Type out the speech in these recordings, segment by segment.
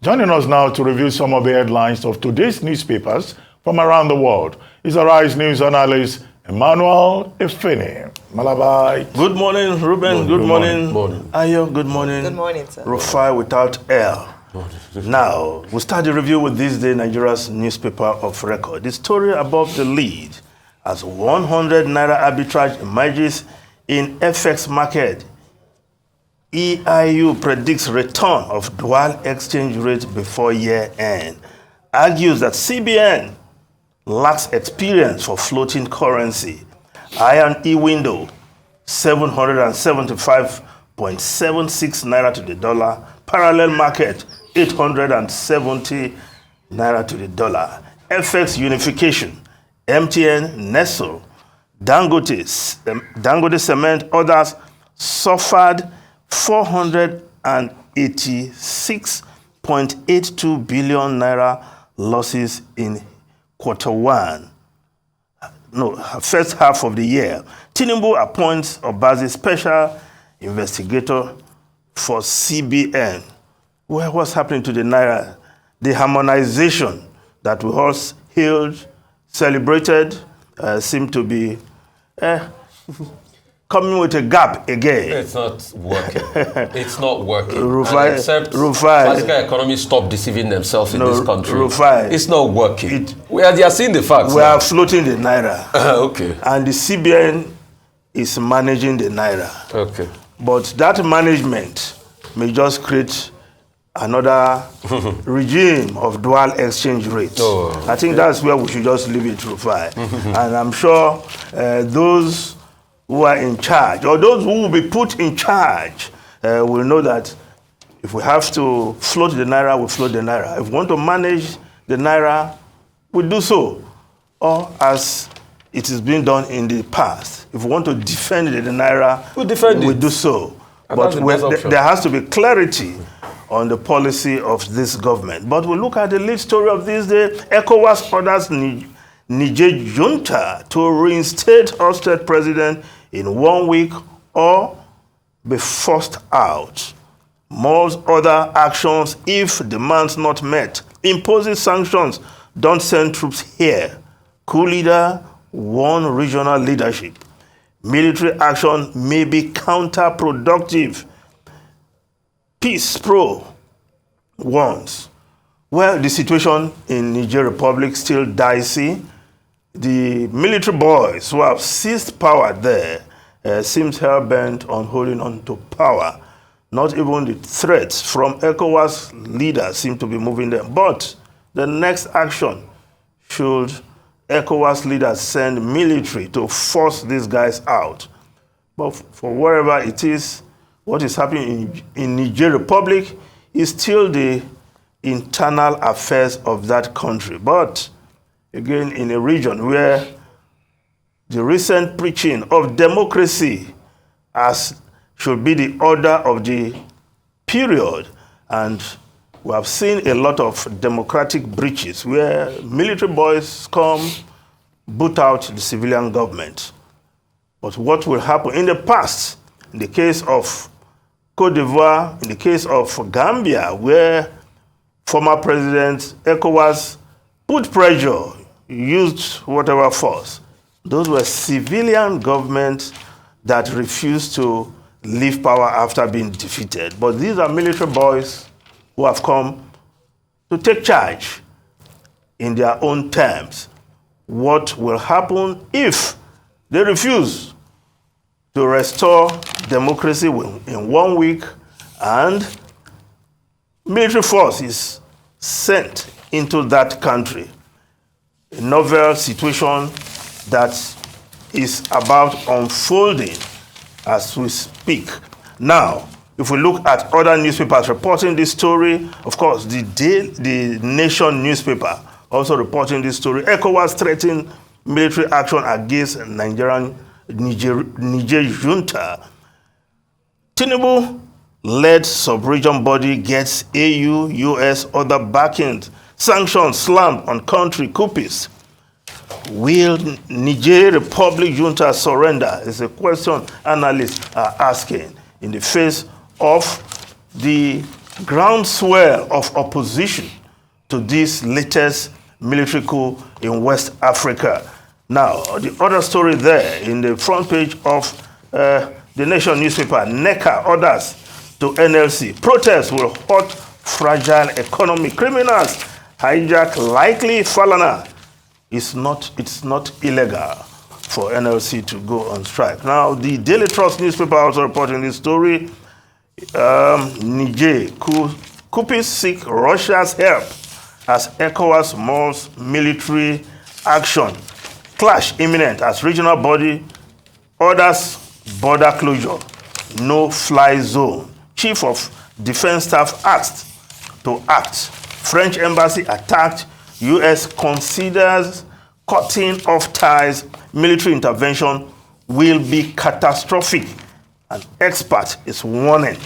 Joining us now to review some of the headlines of today's newspapers from around the world is Arise News analyst Emmanuel Efene. Malabai. Good morning, Ruben. Good morning. Ayo, good morning. Good morning, sir. Rufai without L. Now, we start the review with this day Nigeria's newspaper of record. The story above the lead as 100 naira arbitrage emerges in FX market. EIU predicts return of dual exchange rate before year end. Argues that CBN lacks experience for floating currency. I&E window 775.76 naira to the dollar. Parallel market 870 naira to the dollar. FX unification. MTN, Nestle, Dangote Cement, others suffered 486.82 billion naira losses in Q1. No, first half of the year. Tinubu appoints Obazi special investigator for CBN. Well, what's happening to the naira? The harmonization that we all hailed, celebrated, seem to be coming with a gap again. It's not working. It's not working. Rufai, classical economies stop deceiving themselves in this country. Rufai, it's not working. They are seeing the facts. We are floating the naira. Okay. And the CBN is managing the naira. Okay. But that management may just create another regime of dual exchange rates. I think that's where we should just leave it, Rufai. And I'm sure those who are in charge, or those who will be put in charge, will know that if we have to float the naira, we float the naira. If we want to manage the naira, we do so. Or as it is being done in the past. If we want to defend the naira, we do so. And but there has to be clarity on the policy of this government. But we look at the lead story of this day. ECOWAS orders Niger Junta to reinstate Ousted president in 1 week or be forced out. Most other actions if demands not met. Imposes sanctions, don't send troops here. Coup leader, warn regional leadership. Military action may be counterproductive. Peace Pro warns. Well, the situation in Niger Republic still dicey. The military boys who have seized power there seems hell-bent on holding on to power. Not even the threats from ECOWAS leaders seem to be moving them. But the next action should ECOWAS leaders send military to force these guys out. But for wherever it is, what is happening in Niger Republic is still the internal affairs of that country. But again, in a region where the recent preaching of democracy as should be the order of the period, and we have seen a lot of democratic breaches where military boys come, boot out the civilian government. But what will happen in the past, in the case of Côte d'Ivoire, in the case of Gambia, where former President ECOWAS put pressure, used whatever force. Those were civilian governments that refused to leave power after being defeated. But these are military boys who have come to take charge in their own terms. What will happen if they refuse to restore democracy in 1 week and military force is sent into that country? A novel situation that is about unfolding as we speak. Now, if we look at other newspapers reporting this story, of course, the Nation newspaper also reporting this story. ECOWAS threatened military action against Niger Junta. Tinubu-led sub-region body gets AU, US, other backings. Sanctions slammed on country coupists. Will Niger Republic Junta surrender? Is a question analysts are asking in the face of the groundswell of opposition to this latest military coup in West Africa. Now, the other story there in the front page of the Nation newspaper, NECA orders to NLC. Protests will hurt fragile economy. Criminals hijack likely Falana. It's not illegal for NLC to go on strike. Now, the Daily Trust newspaper also reporting this story. Niger, coupists seek Russia's help as ECOWAS moves military action. Clash imminent as regional body orders border closure. No fly zone. Chief of Defense Staff asked to act. French embassy attacked. U.S. considers cutting off ties. Military intervention will be catastrophic. An expert is warning.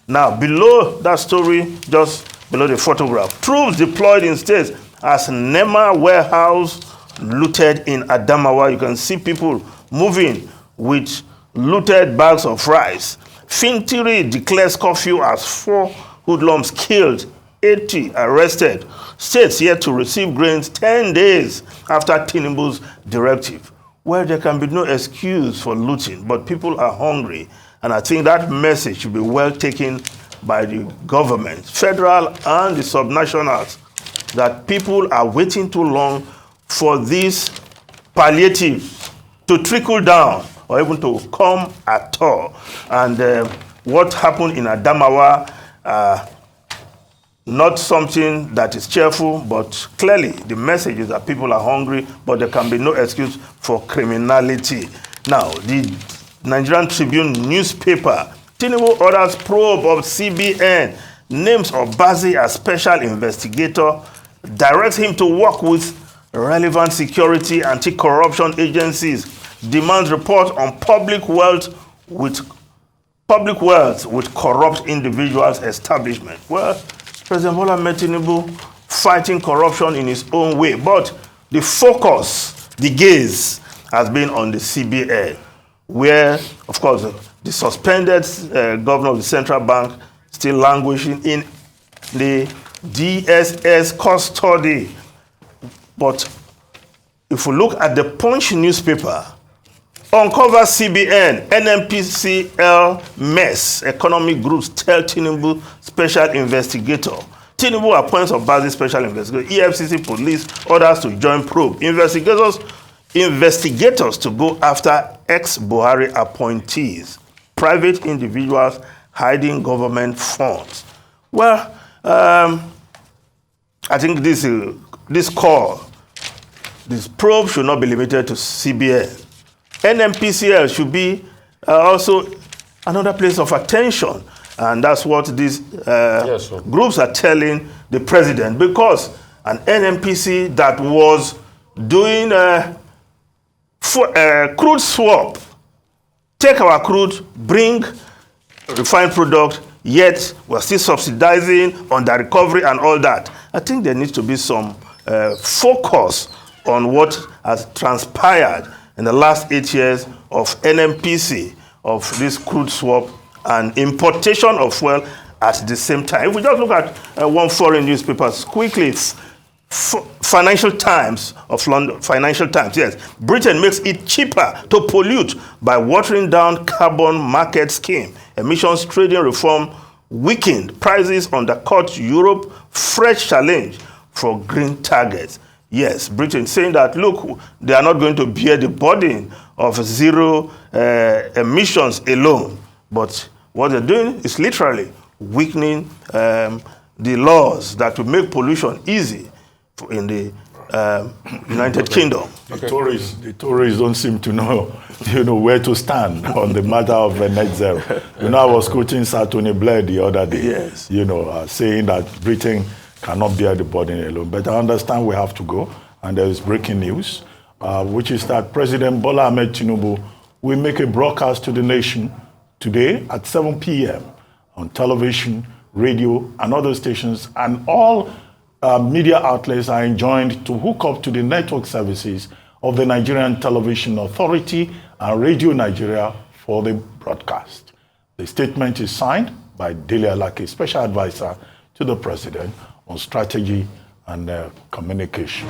Now, below that story, just below the photograph, troops deployed in states as Nema warehouse looted in Adamawa. You can see people moving with looted bags of rice. Fintiri declares curfew as 4 hoodlums killed, 80 arrested. States yet to receive grains 10 days after Tinubu's directive. Well, there can be no excuse for looting, but people are hungry. And I think that message should be well taken by the government, federal and the subnationals, that people are waiting too long for this palliative to trickle down or even to come at all. And what happened in Adamawa, not something that is cheerful, but clearly the message is that people are hungry, but there can be no excuse for criminality. Now, the Nigerian Tribune newspaper, Tinubu orders probe of CBN, names Obazi as special investigator, directs him to work with relevant security anti-corruption agencies, demands report on public wealth with corrupt individuals establishment. Well, President Bola Ahmed Tinubu fighting corruption in his own way, but the focus, the gaze, has been on the CBN, where, of course, the suspended governor of the central bank still languishing in the DSS custody. But if we look at the Punch newspaper, uncover CBN, NNPCL mess, economic groups tell Tinubu special investigator. Tinubu appoints Obazi special investigator. EFCC police orders to join probe. Investigators to go after ex-Buhari appointees. Private individuals hiding government funds. Well, I think this probe should not be limited to CBN. NNPCL should be also another place of attention. And that's what these groups are telling the president, because an NNPC that was doing crude swap, take our crude, bring refined product, yet we're still subsidizing on the recovery and all that. I think there needs to be some focus on what has transpired in the last 8 years of NNPC, of this crude swap and importation of fuel at the same time. If we just look at one foreign newspaper quickly, Financial Times of London, Financial Times, yes. Britain makes it cheaper to pollute by watering down carbon market scheme. Emissions trading reform weakened. Prices undercut Europe. Fresh challenge for green targets. Yes, Britain saying that, look, they are not going to bear the burden of zero emissions alone. But what they're doing is literally weakening the laws that will make pollution easy in the United Kingdom. The Tories don't seem to know, where to stand on the matter of net zero. I was quoting Sir Tony Blair the other day, yes. Saying that Britain cannot bear the burden alone. But I understand we have to go, and there is breaking news, which is that President Bola Ahmed Tinubu will make a broadcast to the nation today at 7 p.m. on television, radio, and other stations, and all media outlets are enjoined to hook up to the network services of the Nigerian Television Authority and Radio Nigeria for the broadcast. The statement is signed by Dele Alake, Special Advisor to the President on Strategy and Communication.